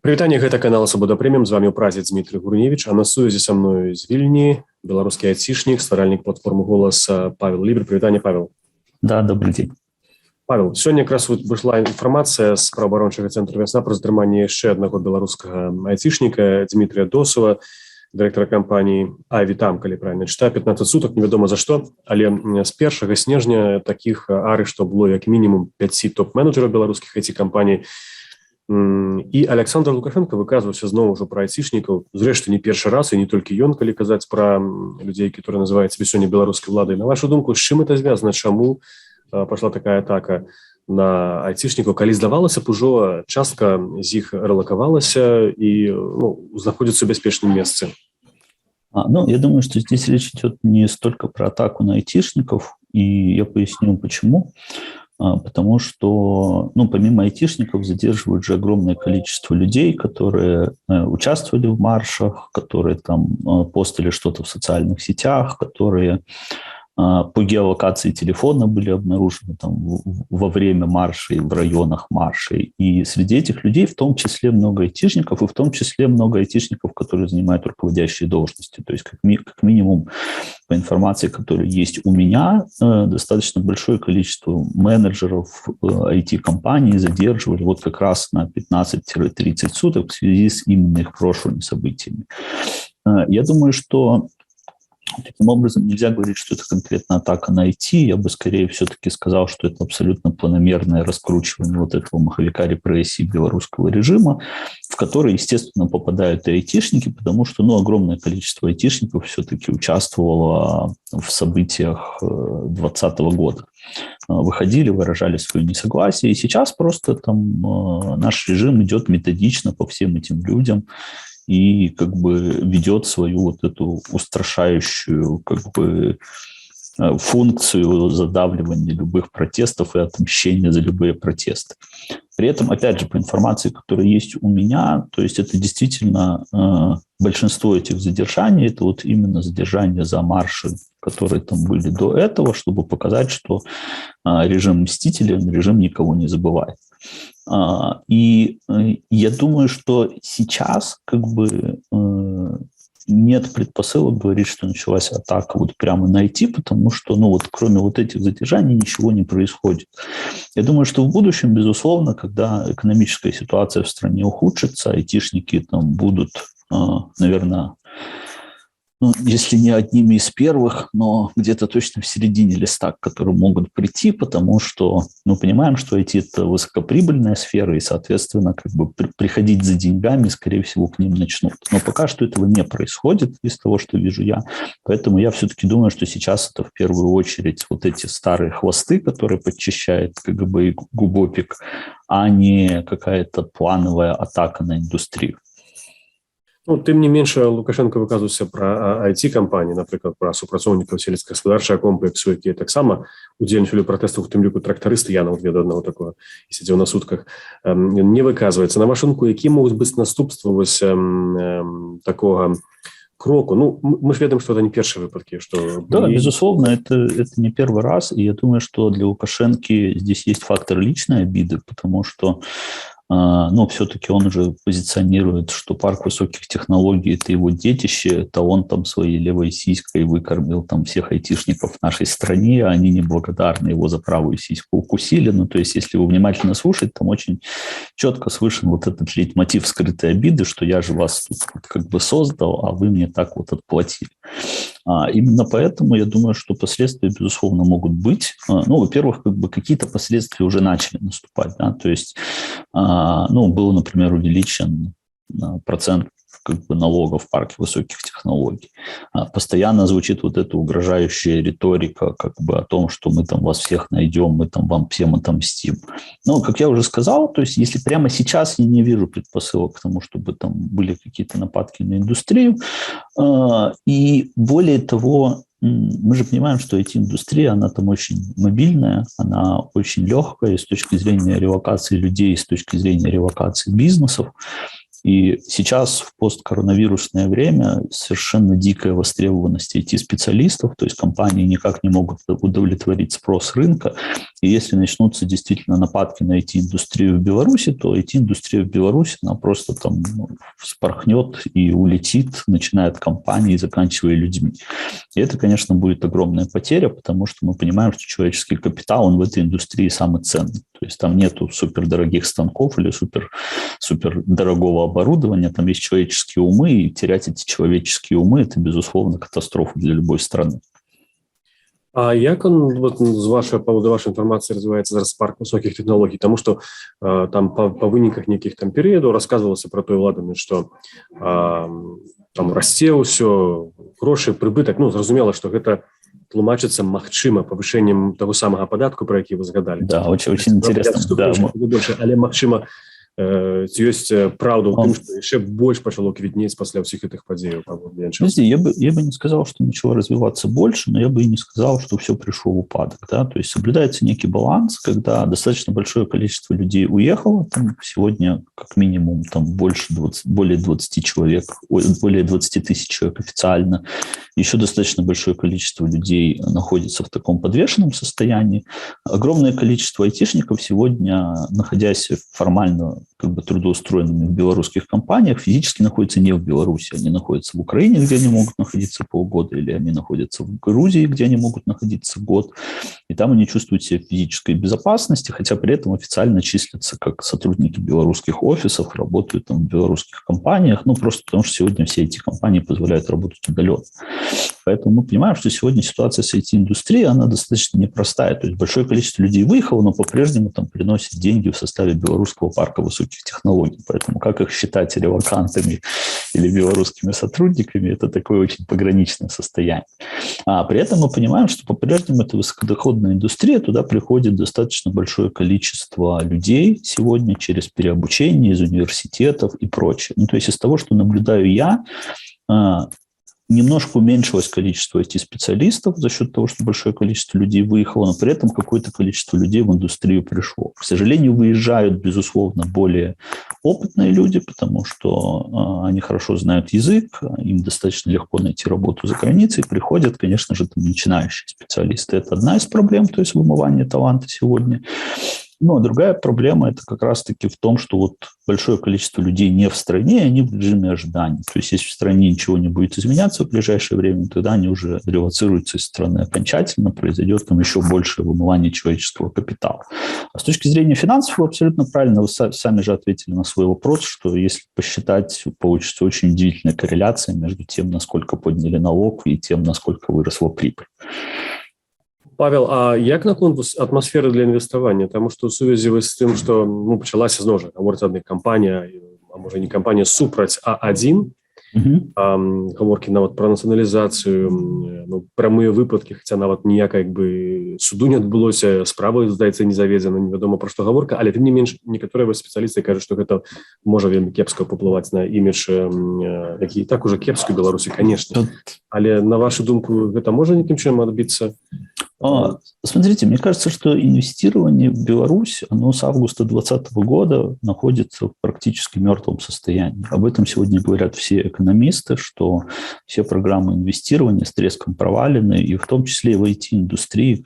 Прывітанне, гэта канал Свабода Прэміум, з вами ў празе Дмітрый Гурневіч, а на сувязі са мною з Вільні беларускі айцішнік, стваральнік платформы «Голас» Павел Лібер. Прывітанне, Павел. Да, добрый день. Павел, сёння якраз выйшла інфармацыя з праваабарончага цэнтру «Вясна» пра затрыманне яшчэ аднаго беларускага айцішніка Дмітрия Досова, дырэктара кампаніі «Авітам», калі правильно чытаю, 15 сутак, невядома за што, але з 1 снежня такіх арыштаў было як мінімум 5 топ-менеджераў беларускіх айці-кампаній. І Александр Лукашенко выказваўся зноў ужо пра айцішнікаў, зрэшты, не першы раз, і не толькі ён, калі казаць пра людзей, которые называюць сябе сёння беларускай уладай. На вашу думку, з чым это звязана? Чаму пашла такая атака на айцішнікаў, калі здавалася б, ужо частка з іх рэлакавалася і знаходзіцца ў бяспечным месцы? Я думаю, что здесь речь идет не столько про атаку на айтишников, и я поясню, почему. Потому что, помимо айтишников, задерживают же огромное количество людей, которые участвовали в маршах, которые там постили что-то в социальных сетях, которые по геолокации телефона были обнаружены там во время маршей, в районах маршей. И среди этих людей в том числе много айтишников, и в том числе много айтишников, которые занимают руководящие должности. То есть как минимум, по информации, которая есть у меня, достаточно большое количество менеджеров IT-компаний задерживали вот как раз на 15-30 суток в связи с именно их прошлыми событиями. Я думаю, что таким образом нельзя говорить, что это конкретно атака на IT. Я бы скорее все-таки сказал, что это абсолютно планомерное раскручивание вот этого маховика репрессий белорусского режима, в который, естественно, попадают и айтишники, потому что огромное количество айтишников все-таки участвовало в событиях 2020 года. Выходили, выражали свое несогласие. И сейчас просто там наш режим идет методично по всем этим людям и как бы ведет свою вот эту устрашающую как бы функцию задавливания любых протестов и отмщения за любые протесты. При этом, опять же, по информации, которая есть у меня, то есть это действительно большинство этих задержаний, это вот именно задержания за марши, которые там были до этого, чтобы показать, что режим мстителен, режим никого не забывает. И я думаю, что сейчас как бы нет предпосылок говорить, что началась атака вот прямо на IT, потому что, кроме вот этих задержаний ничего не происходит. Я думаю, что в будущем, безусловно, когда экономическая ситуация в стране ухудшится, айтишники там будут, наверное, если не одними из первых, но где-то точно в середине листа, к которым могут прийти, потому что, понимаем, что IT – это высокоприбыльная сфера, и, соответственно, как бы приходить за деньгами, скорее всего, к ним начнут. Но пока что этого не происходит из того, что вижу я. Поэтому я все-таки думаю, что сейчас это в первую очередь вот эти старые хвосты, которые подчищает КГБ и ГУБОПИК, а не какая-то плановая атака на индустрию. Тым не менш, Лукашенко выказваўся пра IT-кампаніі, напрыклад, пра супрацоўнікаў сельскагаспадарчага комплексу, якія таксама удзельнічалі ў пратэстах, у тым ліку трактарысты, я нават ведаю аднаго такого, і сядзеў на сутках, не выказваецца. На вашу думку, якія могуць быць наступствы такога кроку? Мы ж ведаем, что это не первые выпадки. Да, безусловно, это не первый раз, и я думаю, что для Лукашенко здесь есть фактор личной обиды, потому что все-таки он уже позиционирует, что парк высоких технологий – это его детище, это он там своей левой сиськой выкормил там всех айтишников в нашей стране, а они неблагодарны, его за правую сиську укусили. То есть, если вы внимательно слушаете, там очень четко слышен вот этот лейтмотив скрытой обиды, что я же вас тут как бы создал, а вы мне так вот отплатили. Именно поэтому я думаю, что последствия, безусловно, могут быть. Во-первых, как бы какие-то последствия уже начали наступать, да, то есть был, например, увеличен процент как бы налогов в парке высоких технологий. Постоянно звучит вот эта угрожающая риторика как бы о том, что мы там вас всех найдем, мы там вам всем отомстим. Как я уже сказал, то есть если прямо сейчас я не вижу предпосылок к тому, чтобы там были какие-то нападки на индустрию, и более того, мы же понимаем, что IT-индустрия, она там очень мобильная, она очень легкая с точки зрения релокации людей, с точки зрения релокации бизнесов. И сейчас в посткоронавирусное время совершенно дикая востребованность IT-специалистов, то есть компании никак не могут удовлетворить спрос рынка. И если начнутся действительно нападки на IT-индустрию в Беларуси, то IT-индустрия в Беларуси, она просто там вспорхнет и улетит, начиная от компании и заканчивая людьми. И это, конечно, будет огромная потеря, потому что мы понимаем, что человеческий капитал, он в этой индустрии самый ценный. То есть там нету супердорогих станков или супер дорогого оборудования, там есть человеческие умы, и терять эти человеческие умы – это, безусловно, катастрофа для любой страны. А як он, вот, з вашої, по вашей информации развивается зараз парк высоких технологий? Потому что там по выниках неких там периодов рассказывалось про той ладами, что там расце ўсё, грошы, прыбытак. Ну, зразумела, что гэта тлумачыцца магчыма павышэннем таго самага падатку, про які вы згадалі. Да, очень интересно. Да. Больше, але магчыма, ёсць праўда ў тым, што яшчэ больш пачало квітнець пасля ўсіх гэтых падзеяў. Я бы не сказал, что начало развиваться больше, но я бы и не сказал, что все пришло в упадок. Да? То есть соблюдается некий баланс, когда достаточно большое количество людей уехало. Там сегодня как минимум там более 20 человек, более 20 тысяч человек официально. Еще достаточно большое количество людей находится в таком подвешенном состоянии. Огромное количество айтишников сегодня, находясь формально как бы трудоустроенными в белорусских компаниях, физически находятся не в Беларуси, они находятся в Украине, где они могут находиться полгода, или они находятся в Грузии, где они могут находиться год, и там они чувствуют себя в физической безопасности, хотя при этом официально числятся как сотрудники белорусских офисов, работают там в белорусских компаниях, ну просто потому что сегодня все эти компании позволяют работать удаленно. Поэтому мы понимаем, что сегодня ситуация с IT-индустрией, она достаточно непростая, то есть большое количество людей выехало, но по-прежнему там приносит деньги в составе белорусского парка высоких технологий. Поэтому как их считать релокантами или белорусскими сотрудниками, это такое очень пограничное состояние. А при этом мы понимаем, что по-прежнему это высокодоходная индустрия, туда приходит достаточно большое количество людей сегодня через переобучение из университетов и прочее. Ну, то есть из того, что наблюдаю я, немножко уменьшилось количество IT-специалистов за счет того, что большое количество людей выехало, но при этом какое-то количество людей в индустрию пришло. К сожалению, выезжают, безусловно, более опытные люди, потому что они хорошо знают язык, им достаточно легко найти работу за границей. Приходят, конечно же, там начинающие специалисты. Это одна из проблем, то есть вымывание таланта сегодня. Но другая проблема – это как раз-таки в том, что вот большое количество людей не в стране, они в режиме ожидания. То есть если в стране ничего не будет изменяться в ближайшее время, тогда они уже релоцируются из страны окончательно, произойдет там еще большее вымывание человеческого капитала. А с точки зрения финансов вы абсолютно правильно, вы сами же ответили на свой вопрос, что если посчитать, получится очень удивительная корреляция между тем, насколько подняли налог, и тем, насколько выросла прибыль. Павел, а як наконт атмасферы для інвеставання? Тому що у сувязі з тим, що почалася знову ж гаворка одна компанія, а може не компанія супраць А1, гаворки нават про нацыяналізацыю, прамыя выпадкі, хаця нават ніяка суду не адбылося, справа, здаецца, не заведзена, невядома пра што гаворка, але тым не менш некаторыя спецыялісты кажуць, што гэта можа вельмі кепска паўплываць на імідж, які і так уже кепскі ў Беларусі, конечно. Але на вашу думку, гэта можа нейкім чынам адбіцца? Смотрите, мне кажется, что инвестирование в Беларусь, оно с августа 2020 года находится в практически мертвом состоянии. Об этом сегодня говорят все экономисты, что все программы инвестирования с треском провалены, и в том числе и в IT-индустрии,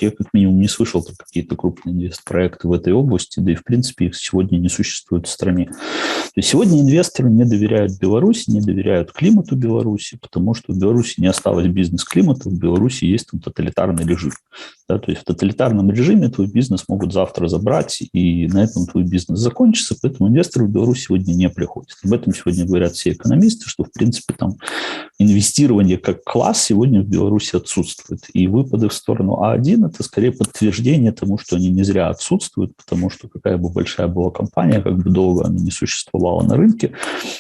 я как минимум не слышал про какие-то крупные инвестпроекты в этой области, да и в принципе их сегодня не существует в стране. То есть сегодня инвесторы не доверяют Беларуси, не доверяют климату Беларуси, потому что в Беларуси не осталось бизнес-климата, в Беларуси есть там тоталитарный режим. Да, то есть в тоталитарном режиме твой бизнес могут завтра забрать, и на этом твой бизнес закончится, поэтому инвесторы в Беларусь сегодня не приходят. Об этом сегодня говорят все экономисты, что в принципе там инвестирование как класс сегодня в Беларуси отсутствует. И выпады в сторону А1 – это скорее подтверждение тому, что они не зря отсутствуют, потому что какая бы большая была компания, как бы долго она не существовала на рынке,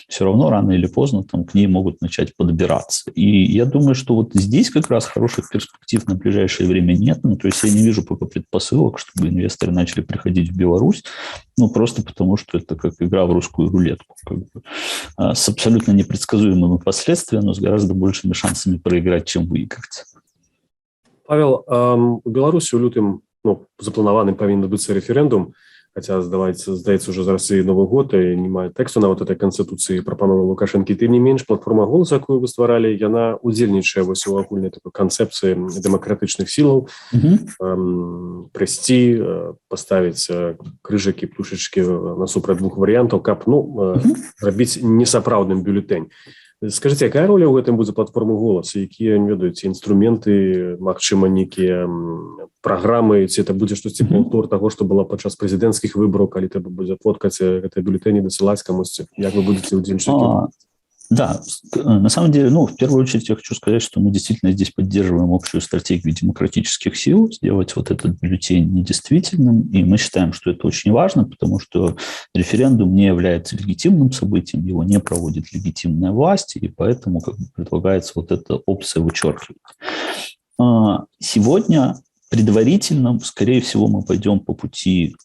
все равно рано или поздно там к ней могут начать подбираться. И я думаю, что вот здесь как раз хороших перспектив на ближайшее время нет. То есть я не вижу пока предпосылок, чтобы инвесторы начали приходить в Беларусь, просто потому что это как игра в русскую рулетку. С абсолютно непредсказуемыми последствиями, но с гораздо большими шансами проиграть, чем выиграть. Павел, у Беларусі ў лютым запланаваны павінен адбыцца рэферэндум хаця здаецца уже зараз і Новы год і немає тэксту нават этой канстытуцыі прапановы Лукашэнкі. Тым не менш, платформа «Голас», якую вы стваралі, яна удзельнічае вось у агульнай такой канцэпцыі дэмакратычных сілаў, прыйсці, паставіць крыжыкі, птушачкі насупраць двух варыянтаў, каб рабіць несапраўдным бюлетэнь. Скажите, якая роля ў гэтым будзе платформы «Голас», якія, не ведаю, ці інструменты, магчыма, нейкія праграмы, ці это будзе штосьці паўтор таго, што было падчас прэзідэнцкіх выбараў, калі трэба будзе фоткаць гэтыя бюлетэні, дасылаць камусьці? Як вы будете удзельнічаць? Да, на самом деле, в первую очередь я хочу сказать, что мы действительно здесь поддерживаем общую стратегию демократических сил, сделать вот этот бюллетень недействительным, и мы считаем, что это очень важно, потому что референдум не является легитимным событием, его не проводит легитимная власть, и поэтому предлагается вот эта опция вычеркивать. Сегодня предварительно, скорее всего, мы пойдем по пути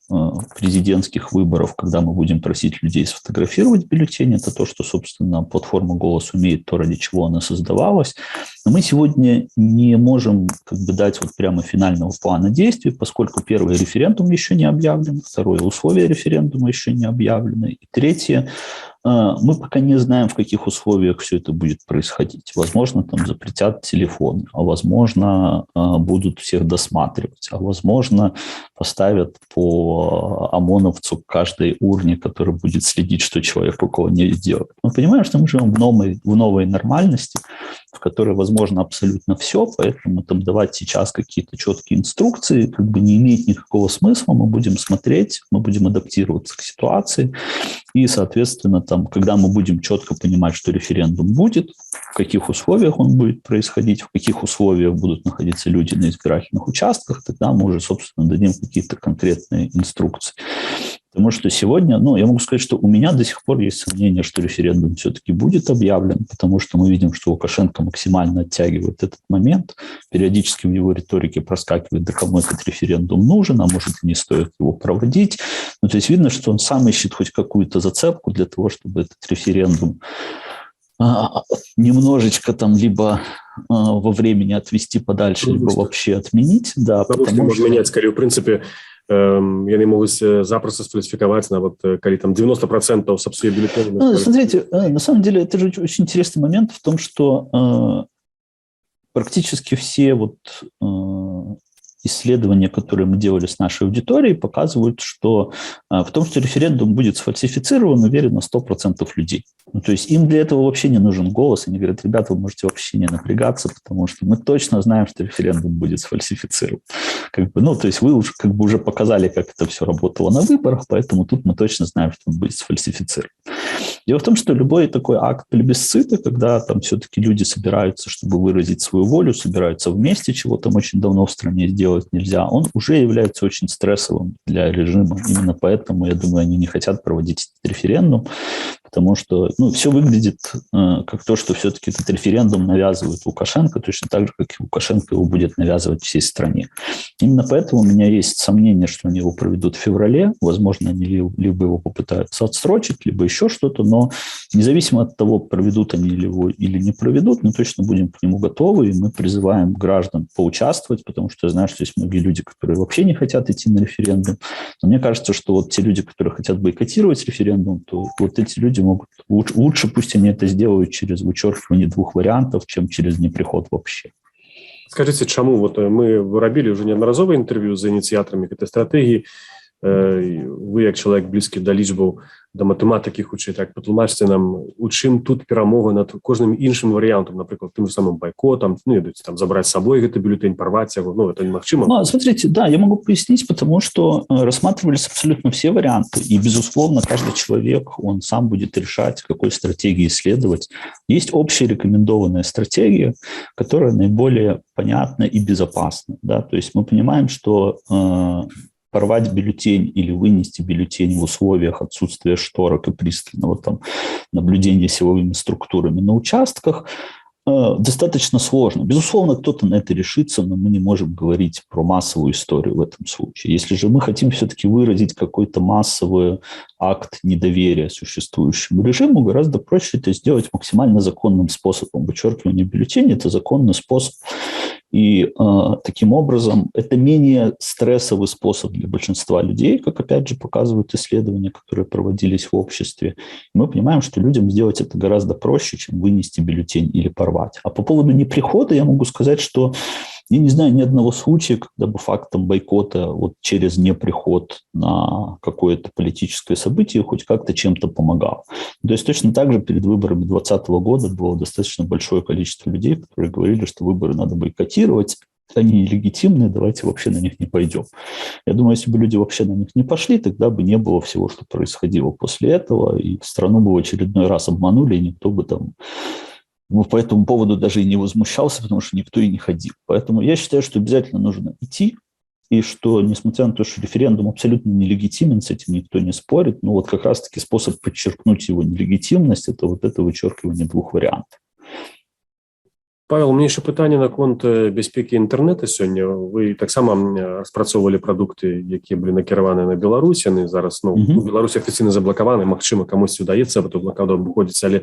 президентских выборов, когда мы будем просить людей сфотографировать бюллетень. Это то, что, собственно, платформа «Голос» умеет, то, ради чего она создавалась. Но мы сегодня не можем дать вот прямо финального плана действий, поскольку первый референдум еще не объявлен, второе условие референдума еще не объявлены, и третье, мы пока не знаем, в каких условиях все это будет происходить. Возможно, там запретят телефоны, а возможно, будут всех досматривать, а возможно, поставят по ОМОНовцу к каждой урне, который будет следить, что человек около нее делает. Мы понимаем, что мы живем в новой нормальности, в которой возможно абсолютно все, поэтому там давать сейчас какие-то четкие инструкции не имеет никакого смысла. Мы будем смотреть, мы будем адаптироваться к ситуации, и, соответственно, когда мы будем четко понимать, что референдум будет, в каких условиях он будет происходить, в каких условиях будут находиться люди на избирательных участках, тогда мы уже, собственно, дадим какие-то конкретные инструкции. Потому что сегодня, я могу сказать, что у меня до сих пор есть сомнение, что референдум все-таки будет объявлен, потому что мы видим, что Лукашенко максимально оттягивает этот момент. Периодически в его риторике проскакивает, да кому этот референдум нужен, а может не стоит его проводить. То есть видно, что он сам ищет хоть какую-то зацепку для того, чтобы этот референдум немножечко либо во времени отвести подальше, либо вообще отменить. Да, потому что менять, скорее, в принципе, яны могуць запросто сфальсификовать калі 90% сапсуе бюллетени. Смотрите, на самом деле это же очень интересный момент в том, что практически все исследования, которые мы делали с нашей аудиторией, показывают, что в том, что референдум будет сфальсифицирован, уверено 100% людей. То есть им для этого вообще не нужен голос. Они говорят, ребята, вы можете вообще не напрягаться, потому что мы точно знаем, что референдум будет сфальсифицирован. То есть вы уже показали, как это все работало на выборах, поэтому тут мы точно знаем, что он будет сфальсифицирован. Дело в том, что любой такой акт плебисцита, когда все-таки люди собираются, чтобы выразить свою волю, собираются вместе, чего там очень давно в стране сделать нельзя, он уже является очень стрессовым для режима. Именно поэтому, я думаю, они не хотят проводить этот референдум, потому что все выглядит как то, что все-таки этот референдум навязывает Лукашенко, точно так же, как и Лукашенко его будет навязывать всей стране. Именно поэтому у меня есть сомнение, что они его проведут в феврале. Возможно, они либо его попытаются отсрочить, либо еще что-то, но независимо от того, проведут они его или не проведут, мы точно будем к нему готовы, и мы призываем граждан поучаствовать, потому что я знаю, что есть многие люди, которые вообще не хотят идти на референдум. Но мне кажется, что те люди, которые хотят бойкотировать референдум, то эти люди могут лучше пусть они это сделают через вычеркивание двух вариантов, чем через неприход вообще. Скажите, чему мы рабілі уже неаднаразовае інтэрв'ю з ініцыятарамі гэтай стратэгіі. Вы, як чалавек блізкі да лічбаў, да матэматыкі, хутчэй так, патлумачце нам, у чым тут перамога над кожным іншым варыянтам, напрыклад, тым же самым бойкотом, забрать с собой гэты бюллетень, порвать его, это немагчыма. Смотрите, да, я могу пояснить, потому что рассматривались абсолютно все варианты, и, безусловно, каждый человек, он сам будет решать, какой стратегии следовать. Есть общая рекомендованная стратегия, которая наиболее понятна и безопасна, да, то есть мы понимаем, что порвать бюллетень или вынести бюллетень в условиях отсутствия шторок и пристального наблюдения силовыми структурами на участках достаточно сложно. Безусловно, кто-то на это решится, но мы не можем говорить про массовую историю в этом случае. Если же мы хотим все-таки выразить какой-то массовый акт недоверия существующему режиму, гораздо проще это сделать максимально законным способом. Вычеркивание бюллетеней – это законный способ. И таким образом это менее стрессовый способ для большинства людей, как опять же показывают исследования, которые проводились в обществе. И мы понимаем, что людям сделать это гораздо проще, чем вынести бюллетень или порвать. А по поводу неприхода я могу сказать, что я не знаю ни одного случая, когда бы фактом бойкота вот через неприход на какое-то политическое событие хоть как-то чем-то помогал. То есть точно так же перед выборами 2020 года было достаточно большое количество людей, которые говорили, что выборы надо бойкотировать, они нелегитимные, давайте вообще на них не пойдем. Я думаю, если бы люди вообще на них не пошли, тогда бы не было всего, что происходило после этого, и страну бы в очередной раз обманули, и никто бы там по этому поводу даже и не возмущался, потому что никто и не ходил. Поэтому я считаю, что обязательно нужно идти, и что, несмотря на то, что референдум абсолютно нелегитимен, с этим никто не спорит, но вот как раз-таки способ подчеркнуть его нелегитимность – это вот это вычеркивание двух вариантов. Павел, мне еще питання наконт безпеки інтернету сьогодні. Ви так само розпрацьовували продукти, які були накеровані на Білорусь. Вони зараз, у Білорусі офіційно заблоковані, можливо, комусь вдається эту блокаду обходить, але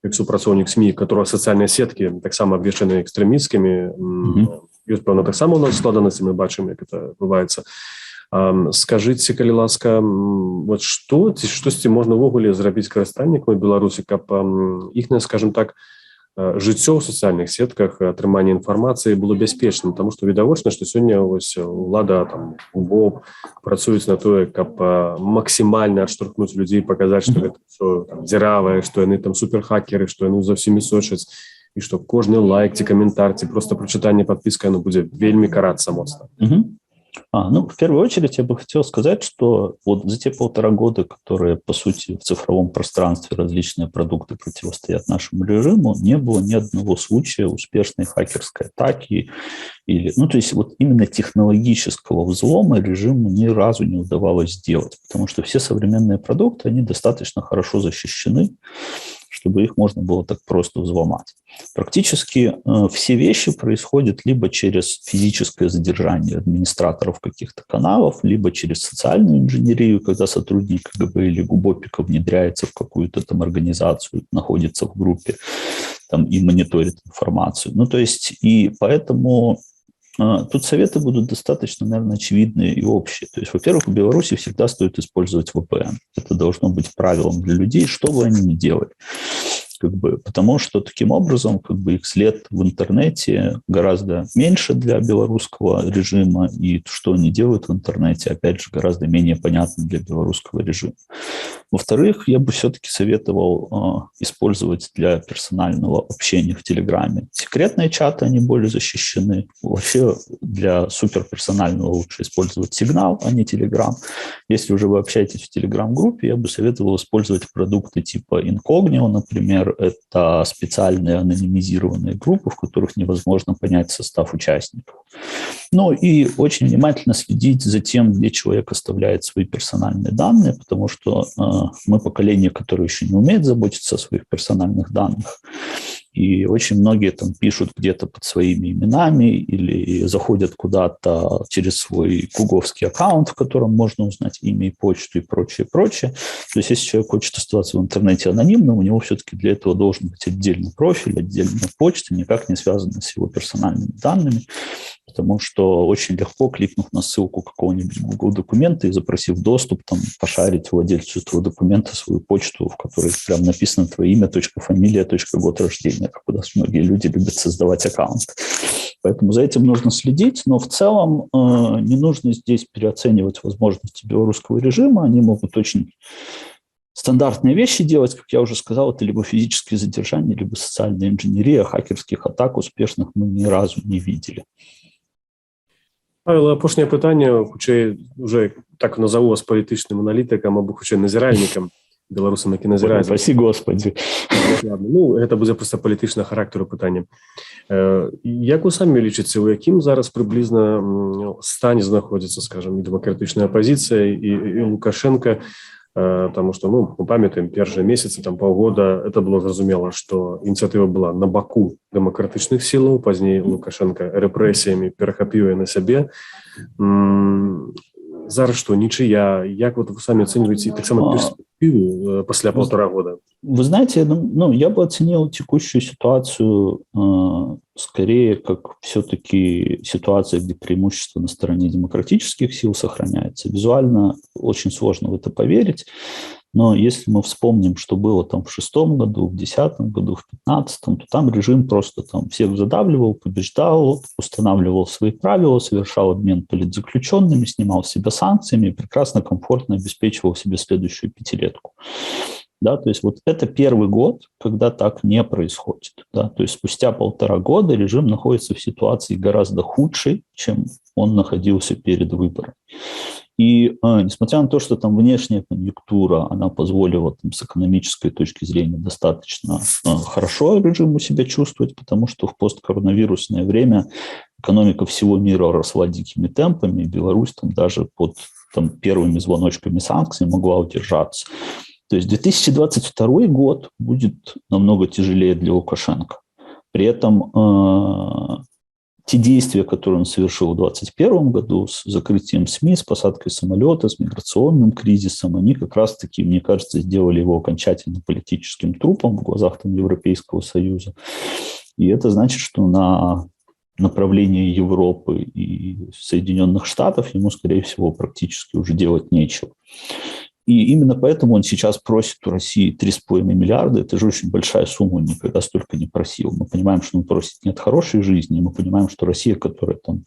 як супрацовник СМІ, которого соціальні сітки так само обвішані екстремістськими, ёсць, певно, так само у нас складаності, ми бачимо, як це відбувається. Скажите, калі ласка, вот штосьці можна ўвогуле зрабіць карыстальнікам Беларусі, каб іхняе, скажем так, жыццё ў сацыяльных сетках, атрыманне інфармацыі было бяспечным, потому што відавочна, што сёння улада там УБОП працуюць на тое, каб максімальна адштурхнуць людзей, паказаць, што гэта ўсё дзіравае, што яны там суперхакеры, што яны за ўсімі сочаць, і што кожны лайк ці каментар, ці проста прачытанне падпіска, будзе вельмі карацца моцна. В первую очередь я бы хотел сказать, что вот за те 1,5 года, которые, по сути, в цифровом пространстве различные продукты противостоят нашему режиму, не было ни одного случая успешной хакерской атаки или, то есть вот именно технологического взлома режиму ни разу не удавалось сделать, потому что все современные продукты, они достаточно хорошо защищены, чтобы их можно было так просто взломать. Практически все вещи происходят либо через физическое задержание администраторов каких-то каналов, либо через социальную инженерию, когда сотрудник КГБ или ГУБОПика внедряется в какую-то там организацию, находится в группе там, и мониторит информацию. То есть, и поэтому тут советы будут достаточно, наверное, очевидные и общие. То есть, во-первых, в Беларуси всегда стоит использовать VPN. Это должно быть правилом для людей, что бы они ни делали. Потому что таким образом их след в интернете гораздо меньше для белорусского режима, и что они делают в интернете, опять же, гораздо менее понятно для белорусского режима. Во-вторых, я бы все-таки советовал использовать для персонального общения в Телеграме секретные чаты, они более защищены. Вообще для суперперсонального лучше использовать Сигнал, а не Телеграм. Если уже вы общаетесь в Телеграм-группе, я бы советовал использовать продукты типа Incognito, например. Это специальные анонимизированные группы, в которых невозможно понять состав участников. И очень внимательно следить за тем, где человек оставляет свои персональные данные, потому что мы поколение, которое еще не умеет заботиться о своих персональных данных. И очень многие там пишут где-то под своими именами или заходят куда-то через свой гугловский аккаунт, в котором можно узнать имя и почту и прочее, прочее. То есть если человек хочет оставаться в интернете анонимным, у него все-таки для этого должен быть отдельный профиль, отдельная почта, никак не связанная с его персональными данными, потому что очень легко, кликнув на ссылку какого-нибудь Google документа и запросив доступ, там, пошарить владельцу этого документа свою почту, в которой прям написано твое имя, фамилия, год рождения, куда многие люди любят создавать аккаунт. Поэтому за этим нужно следить, но в целом не нужно здесь переоценивать возможности белорусского режима, они могут очень стандартные вещи делать, как я уже сказал, это либо физические задержания, либо социальная инженерия, хакерских атак успешных мы ни разу не видели. Павел, апошняе пытанне, хутчэй, уже так назову вас палітычным аналітыкам, або хутчэй назіральнікам, беларусам, які назіраюць. Спасі Господи. Гэта будзе проста палітычнага характару пытання. Як вы самі лічыце, у якім зараз прыблізна стане знаходзіцца, скажам, і дэмакратычная апазіцыя, і Лукашенко, потому что, мы памятаем, первые месяцы, полгода, это было зразумела, что инициатива была на боку демократичных сил, позднее Лукашенко репрессиями перехапил ее на себе. Зараз что, ничья? Як вот вы сами оцениваете так само перспективу после 1,5 года? Вы знаете, я бы оценил текущую ситуацию скорее как все-таки ситуация, где преимущество на стороне демократических сил сохраняется. Визуально очень сложно в это поверить, но если мы вспомним, что было там в 2006 году, в 2010 году, в 2015, то там режим просто там всех задавливал, побеждал, устанавливал свои правила, совершал обмен политзаключенными, снимал с себя санкциями и прекрасно, комфортно обеспечивал себе следующую пятилетку. Да, то есть вот это первый год, когда так не происходит. Да, то есть спустя 1,5 года режим находится в ситуации гораздо худшей, чем он находился перед выборами. И несмотря на то, что там внешняя конъюнктура, она позволила там, с экономической точки зрения достаточно хорошо режиму себя чувствовать, потому что в посткоронавирусное время экономика всего мира росла дикими темпами, и Беларусь там даже под там, первыми звоночками санкций могла удержаться. То есть 2022 год будет намного тяжелее для Лукашенко. При этом те действия, которые он совершил в 2021 году с закрытием СМИ, с посадкой самолета, с миграционным кризисом, они как раз-таки, мне кажется, сделали его окончательно политическим трупом в глазах там, Европейского Союза. И это значит, что на направлении Европы и Соединенных Штатов ему, скорее всего, практически уже делать нечего. И именно поэтому он сейчас просит у России 3,5 миллиарда. Это же очень большая сумма, он никогда столько не просил. Мы понимаем, что он просит не от хорошей жизни, мы понимаем, что Россия, которая там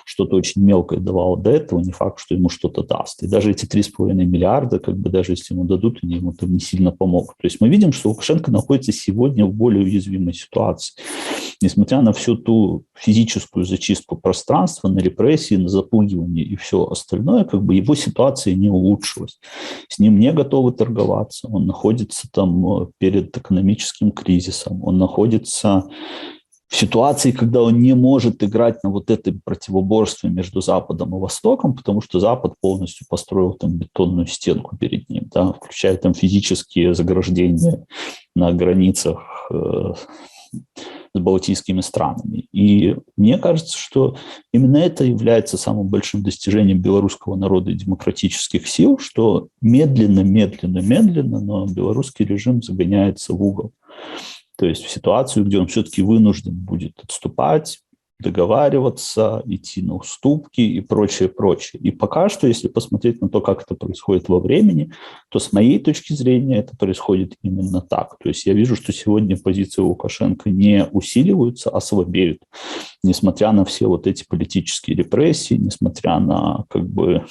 что-то очень мелкое давала до этого, не факт, что ему что-то даст. И даже эти 3,5 миллиарда, как бы даже если ему дадут, они ему там не сильно помогут. То есть мы видим, что Лукашенко находится сегодня в более уязвимой ситуации. Несмотря на всю ту физическую зачистку пространства, на репрессии, на запугивание и все остальное, как бы его ситуация не улучшилась. С ним не готовы торговаться, он находится там перед экономическим кризисом, он находится в ситуации, когда он не может играть на вот этом противоборстве между Западом и Востоком, потому что Запад полностью построил там бетонную стенку перед ним, да, включая там физические заграждения на границах с балтийскими странами. И мне кажется, что именно это является самым большим достижением белорусского народа и демократических сил, что медленно, но белорусский режим загоняется в угол. То есть в ситуацию, где он все-таки вынужден будет отступать, договариваться, идти на уступки и прочее. И пока что, если посмотреть на то, как это происходит во времени, то с моей точки зрения это происходит именно так. То есть я вижу, что сегодня позиции Лукашенко не усиливаются, а слабеют, несмотря на все вот эти политические репрессии, несмотря на как бы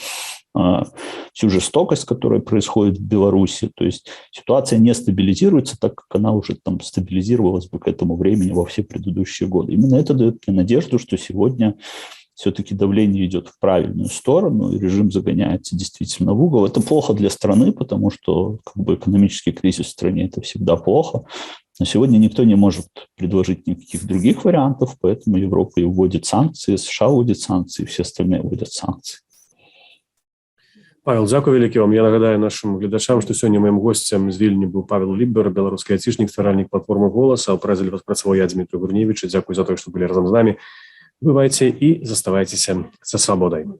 всю жестокость, которая происходит в Беларуси. То есть ситуация не стабилизируется так, как она уже там стабилизировалась бы к этому времени во все предыдущие годы. Именно это дает мне надежду, что сегодня все-таки давление идет в правильную сторону, и режим загоняется действительно в угол. Это плохо для страны, потому что как бы, экономический кризис в стране – это всегда плохо. Но сегодня никто не может предложить никаких других вариантов, поэтому Европа и вводит санкции, США вводит санкции, все остальные вводят санкции. Павел, дзякуй вялікі вам. Я нагадаю нашим глядачам, што сёння маім госцем з Вільні быў Павел Лібер, беларускі айцішнік, стваральнік платформы «Голас», а ў празе працаваў я, Дмітрий Гурневіч. Дзякуй за то, што былі разам з намі. Бывайце і заставайцеся са свабодай.